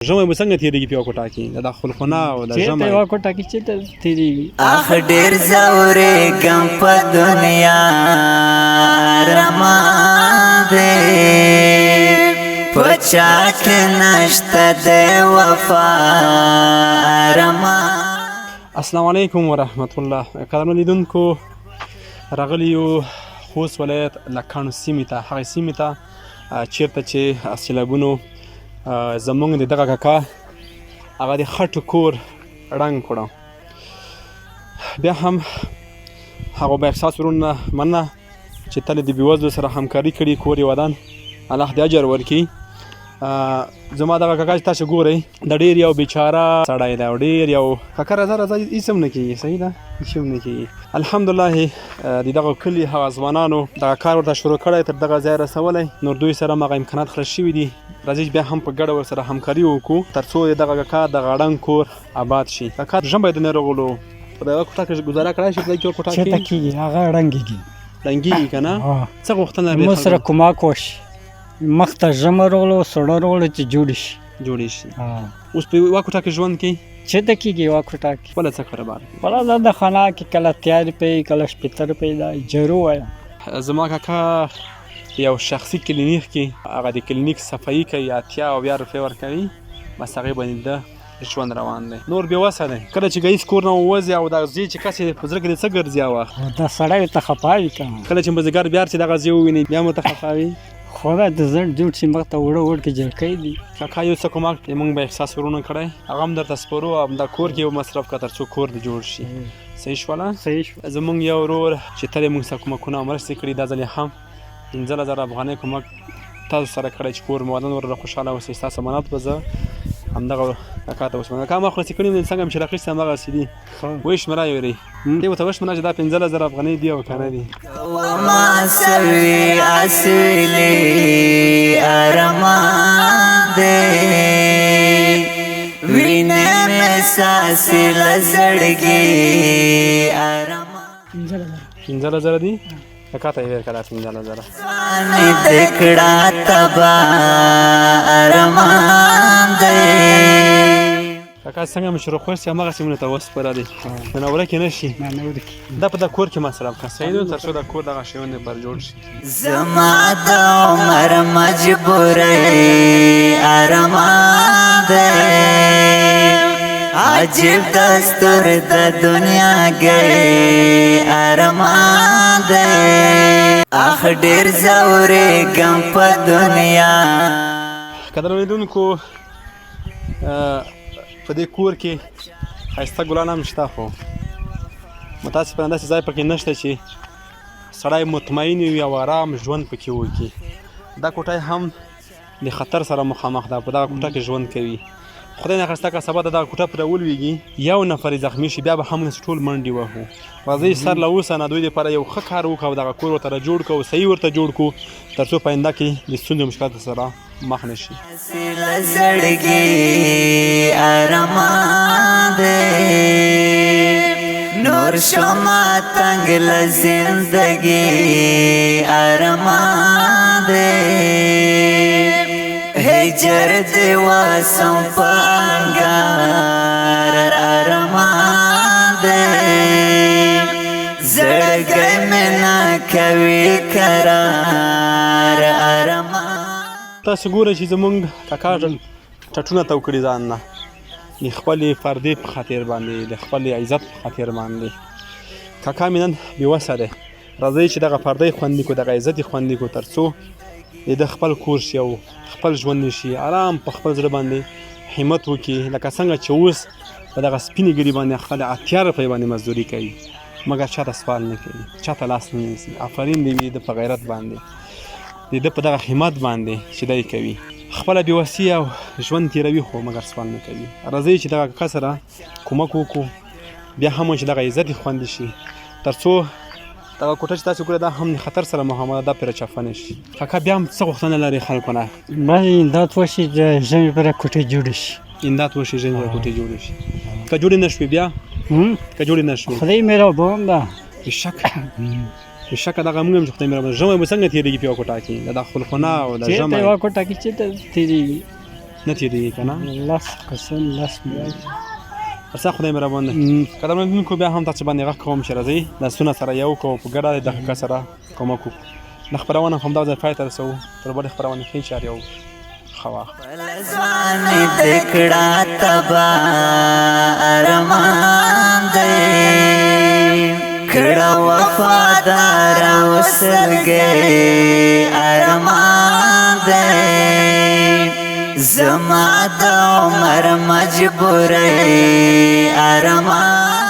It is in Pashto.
ژمی به څنګه تېرېږي په یوه کوټه کې د خلخونه او د ژمی یوه کوټه کې چېرته تېرېږي اخ ډېر ځورېږم په دنیا ارمان دی په چا کې نشته د وفا ارمان. السلام علیکم ورحمت الله. قدرمنو لیدونکو، راغلي یو خوست ولایت لکاڼو سیمې ته، هغې سیمې ته چېرته چې سیلابونو زمونږ د دغه کاکا هغه د خټو کور ړنګ کړو. بیا هم هغو به احساس ورونه مننه چې تل د بېوزلو سره همکاري کړي، کور یې ودان، الله دې اجر ورکړي. زما دغه کاکا چې تاسو ګورئ د ډېر یو بیچاره سړی دی او ډېر یو کاکا راځه هېڅ هم نه کېږي، صحیح ده، هېڅ هم نه کېږي. الحمدلله د دغه کلي هغه ځوانانو دغه کار ورته شروع کړی، تر دغه ځای رسولی، نور دوی سره هم هغه امکانات خلاص شوي دي. راځئ بیا هم په ګډه ورسره همکاري وکړو تر څو د دغه کاکا دغه ړنګ کور آباد شي. کاکا ژمی د ناروغلو په دغه کوټه کې ګزاره کړی شي، په دغه کوټه کې چېرته کېږي هغه ړنګېږي ړنګېږي که نه؟ څه غوښتنه لري موږ سره کومک وشي، مخ ته ژمی راغلو، سړه راغلو چې جوړې شي جوړې شي. اوس په یوه کوټه کې ژوند کوي؟ چېرته کېږي یوه کوټه کې؟ خپله څه کاروبار کوي؟ خپله دا د خانه کې کله تیار پی کله شپېته روپۍ ده اجارو وایم. زما کاکا یو شخصي کلینیک کې هغه د کلینیک صفایي کوي، 80 او 80 روپۍ ورکوي، بس هغې باندې ده ژوند روان دی. نور بېوسه دی، کله چې ګهیځ کور نه ووځي او دغه ځای چې کس یې په زړه کې د څه ګرځي هغه وخت دا سړی ورته خفه وي که نه؟ کله چې مازدیګر بیا چې دغه ځای وویني بیا مو ته خفه وي. خدای د زړ جوړ شي، مخ ته وړه وړ کې جلکۍ دي. کاکا یو څه کومک موږ به احساس ورونه کړی، هغه هم درته سپارو او همدا کور کې یو مصرف کړه تر څو کور دې جوړ شي. صحیح شوله؟ صحیح شو. زمونږ یو ورور چې تل یې موږ سره کومکونه او مرستې کړي، دا ځل یې هم 15,000 افغانۍ کومک تاسو سره کړی چې کور مو ودان ورته خوشحاله اوسئ. ستاسو امانت به زه همدغه کاکا ته وسپارم. کاکا ما خلاصې کړي څنګه مې چې راخیستې همدغسې دي، وشمېره یې ورې دې ورته وشمېره چې دا 15,000 افغانۍ دي او که نه دي. وما سوي اصلي ارمان دی وینه مې ساسې له زړګي ارمان. 15,000 دي؟ کاکا ته یې ویل که دا 15,000 ځواني دې کړه تبا ارمان دی. کاکا څنګه مې چې روخوست همغسې مې ورته وسپاره دی، نو ورکې نه شي. دا په دغه کور کې مصرف کړه، صحیح دی، تر څو د کور دغه شیان دې پر جوړ شي. زما د عمر مجبورۍ ارمان دی عجیب دستور د دنیا گئی ارمان دی اخ ډېر ځورېږم په دنیا. قدرمنو لیدونکو، په دې کور کې ښایسته ګلان هم شته، خو متاسفانه داسې ځای پکې نشته چې سړی مطمئن وي او ارام ژوند پکې وکړي. دا کوټه هم د خطر سره مخامخ ده، په دغه کوټه کې ژوند کوي. خدای ناخواسته که سبا د دغه کوټه پرې ولوېږي، یو نفر یې زخمي شي، بیا به همداسې ټول منډې وهو. راځئ سر له اوسه نه دوی دپاره یو ښه کار وکړو او دغه کور ورته جوړ کړو، صحیح ورته جوړ کړو، تر څو په آینده کې د ستونزو مشکلاتو سره مخ نه شي. له زړګي ارمان دی نور شما تنگ له زندګي ارمان دی هجر دی واسم په انګار ارمان دی زړګی مې نه کوي قرار ارمان. تاسو ګورئ چې زمونږ کاکا ټټونه تو کړي ځان نه، د خپلې پردې په خاطر باندې، د خپلې عزت په خاطر باندې. کاکا مې نن بېوسه دی. راځئ چې دغه پردې خوندي کړو، دغه عزت یې خوندي کړو، تر څو د خپل کور شي او خپل ژوند شي، آرام په خپل زړه باندې همت وکړي، لکه څنګه چې اوس په دغه سپینې ګیري باندې خپل 80 روپۍ باندې مزدوري کوي، مګر چاته سوال نه کوي، چاته لاس نه نیسي. آفرین دی د په غیرت باندې، د ده په دغه همت باندې چې دی کوي، خپله بېوسي او ژوند تېروي خو مګر سوال نه کوي. راځئ چې دغه کاکا سره کومک وکړو، بیا هم چې دغه عزت یې خوندي شي، تر څو دغه کوټه چې تاسو ګورئ دا هم د خطر سره مخامخ ده، دا پرې چپه نه شي. کاکا بیا هم څه غوښتنه لري خلکو نه؟ باید امداد وشي، د ژمي پرې کوټې جوړې شي. امداد وشي، ژمي پرې کوټې جوړې شي. که جوړې نه شوې بیا که جوړې نه شوې خدای مهربان ده. بېشکه بېشکه دغه موږ هم چې خدای مهربانه. ژمی به څنګه تېرېږي په یوه کوټه کې د خلخونه او د ژمی؟ چېرته یوه کوټه کې چېرته تېرېږي؟ نه تېرېږي که نه لاس قسم لاس میوایي پر ستا خدای مهربان دی قدرمنو لیدونکو بیا هم تاسو باندې غږ کوم چې راځئ لاسونه سره یو کړو په ګډه د دغه کس سره کومک وکړو د خپرونه همدا ځای پای ته رسوو تر بلې خپرونې ښې چارې او ښه وخت ځواني د کړه تبا ارمان دی کړه وفادار وسلګي ارمان دی زما د عمر مجبورې ارمان